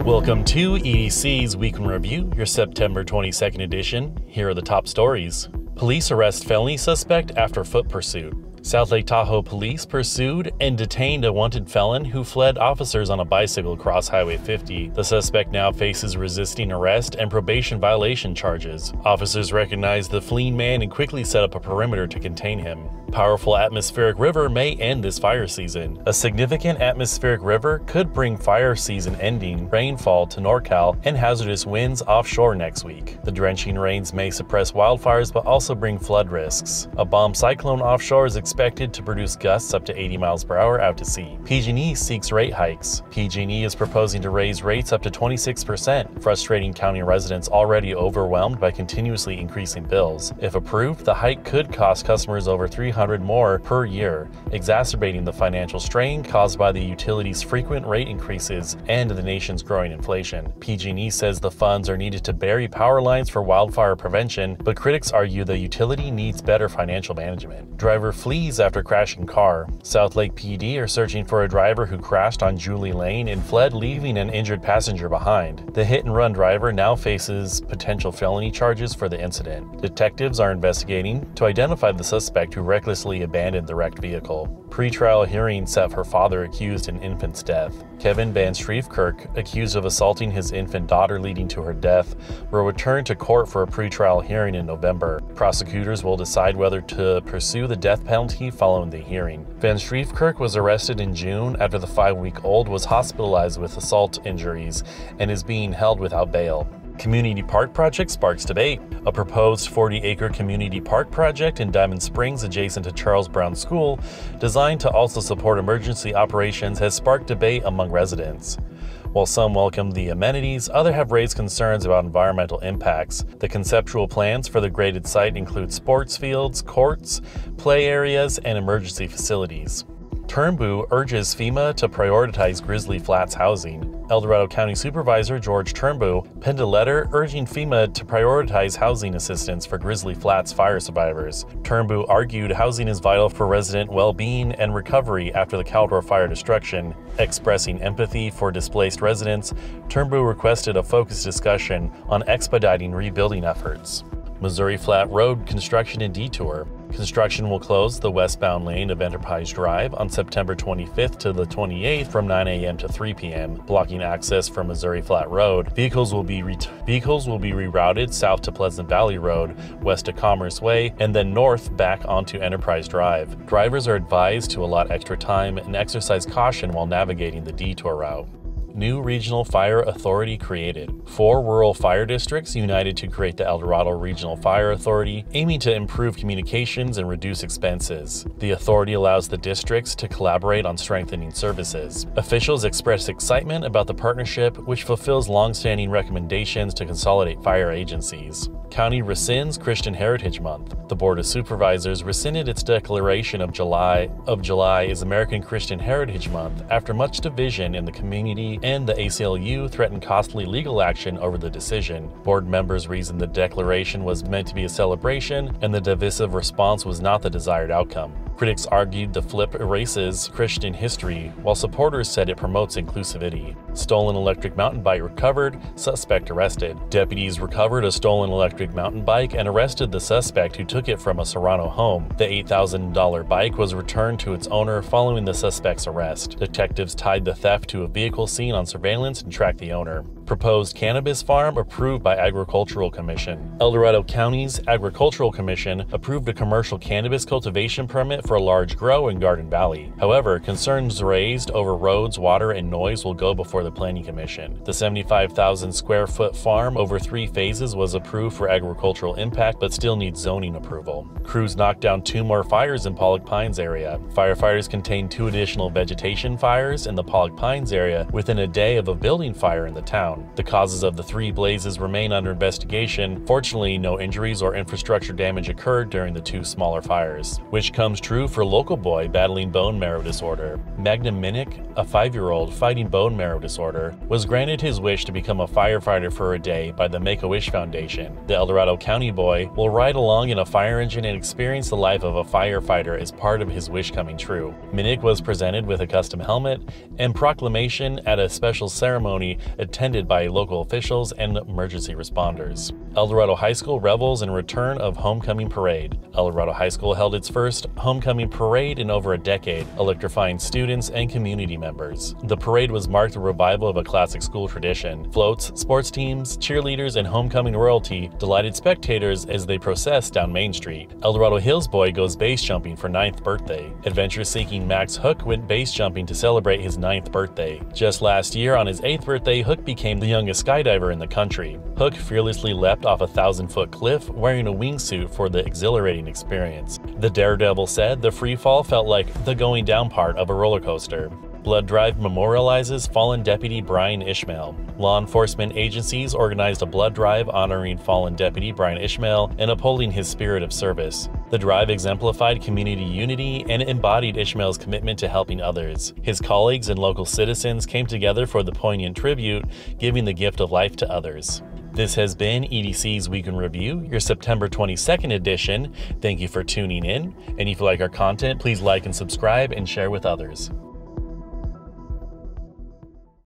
Welcome to EDC's Week in Review, your September 22nd edition. Here are the top stories. Police arrest felony suspect after foot pursuit. South Lake Tahoe police pursued and detained a wanted felon who fled officers on a bicycle across Highway 50. The suspect now faces resisting arrest and probation violation charges. Officers recognized the fleeing man and quickly set up a perimeter to contain him. Powerful atmospheric river may end this fire season. A significant atmospheric river could bring fire season ending rainfall to NorCal and hazardous winds offshore next week. The drenching rains may suppress wildfires but also bring flood risks. A bomb cyclone offshore is expected to produce gusts up to 80 miles per hour out to sea. PG&E seeks rate hikes. PG&E is proposing to raise rates up to 26%, frustrating county residents already overwhelmed by continuously increasing bills. If approved, the hike could cost customers over $300 more per year, exacerbating the financial strain caused by the utility's frequent rate increases and the nation's growing inflation. PG&E says the funds are needed to bury power lines for wildfire prevention, but critics argue the utility needs better financial management. Driver flees after crashing car. South Lake PD are searching for a driver who crashed on Julie Lane and fled, leaving an injured passenger behind. The hit-and-run driver now faces potential felony charges for the incident. Detectives are investigating to identify the suspect who recklessly abandoned the wrecked vehicle. Pretrial hearing set for father accused in infant's death. Kevin Van Shreef Kirk, accused of assaulting his infant daughter leading to her death, will return to court for a pretrial hearing in November. Prosecutors will decide whether to pursue the death penalty following the hearing. Van Shreef Kirk was arrested in June after the 5-week-old was hospitalized with assault injuries and is being held without bail. Community park project sparks debate. A proposed 40-acre community park project in Diamond Springs adjacent to Charles Brown School, designed to also support emergency operations, has sparked debate among residents. While some welcome the amenities, others have raised concerns about environmental impacts. The conceptual plans for the graded site include sports fields, courts, play areas, and emergency facilities. Turnboo urges FEMA to prioritize Grizzly Flats housing. El Dorado County Supervisor George Turnboo penned a letter urging FEMA to prioritize housing assistance for Grizzly Flats fire survivors. Turnboo argued housing is vital for resident well-being and recovery after the Caldor fire destruction. Expressing empathy for displaced residents, Turnboo requested a focused discussion on expediting rebuilding efforts. Missouri Flat Road construction in Detour. Construction will close the westbound lane of Enterprise Drive on September 25th to the 28th from 9 a.m. to 3 p.m., blocking access from Missouri Flat Road. Vehicles will be rerouted south to Pleasant Valley Road, west to Commerce Way, and then north back onto Enterprise Drive. Drivers are advised to allot extra time and exercise caution while navigating the detour route. New Regional Fire Authority created. 4 rural fire districts united to create the El Dorado Regional Fire Authority, aiming to improve communications and reduce expenses. The authority allows the districts to collaborate on strengthening services. Officials expressed excitement about the partnership, which fulfills long-standing recommendations to consolidate fire agencies. County rescinds Christian Heritage Month. The Board of Supervisors rescinded its declaration of July as American Christian Heritage Month after much division in the community, and the ACLU threatened costly legal action over the decision. Board members reasoned the declaration was meant to be a celebration, and the divisive response was not the desired outcome. Critics argued the flip erases Christian history, while supporters said it promotes inclusivity. Stolen electric mountain bike recovered, suspect arrested. Deputies recovered a stolen electric mountain bike and arrested the suspect who took it from a Serrano home. The $8,000 bike was returned to its owner following the suspect's arrest. Detectives tied the theft to a vehicle seen on surveillance and tracked the owner. Proposed cannabis farm approved by Agricultural Commission. El Dorado County's Agricultural Commission approved a commercial cannabis cultivation permit for a large grow in Garden Valley. However, concerns raised over roads, water, and noise will go before the Planning Commission. The 75,000 square foot farm over 3 phases was approved for agricultural impact but still needs zoning approval. Crews knocked down 2 more fires in Pollock Pines area. Firefighters contained 2 additional vegetation fires in the Pollock Pines area within a day of a building fire in the town. The causes of the 3 blazes remain under investigation. Fortunately, no injuries or infrastructure damage occurred during the 2 smaller fires. Which comes true true for local boy battling bone marrow disorder. Magnum Minnick, a 5-year-old fighting bone marrow disorder, was granted his wish to become a firefighter for a day by the Make-A-Wish Foundation. The El Dorado County boy will ride along in a fire engine and experience the life of a firefighter as part of his wish coming true. Minnick was presented with a custom helmet and proclamation at a special ceremony attended by local officials and emergency responders. El Dorado High School revels in return of homecoming parade. El Dorado High School held its first homecoming parade in over a decade, electrifying students and community members. The parade was marked the revival of a classic school tradition. Floats, sports teams, cheerleaders, and homecoming royalty delighted spectators as they processed down Main Street. El Dorado Hills boy goes base jumping for 9th birthday. Adventure-seeking Max Hook went base jumping to celebrate his 9th birthday. Just last year, on his 8th birthday, Hook became the youngest skydiver in the country. Hook fearlessly leapt off a 1,000-foot cliff wearing a wingsuit for the exhilarating experience. The daredevil said the free fall felt like the going down part of a roller coaster. Blood Drive memorializes fallen Deputy Brian Ishmael. Law enforcement agencies organized a blood drive honoring fallen Deputy Brian Ishmael and upholding his spirit of service. The drive exemplified community unity and embodied Ishmael's commitment to helping others. His colleagues and local citizens came together for the poignant tribute, giving the gift of life to others. This has been EDC's Week in Review, your September 22nd edition. Thank you for tuning in, and if you like our content, please like and subscribe and share with others.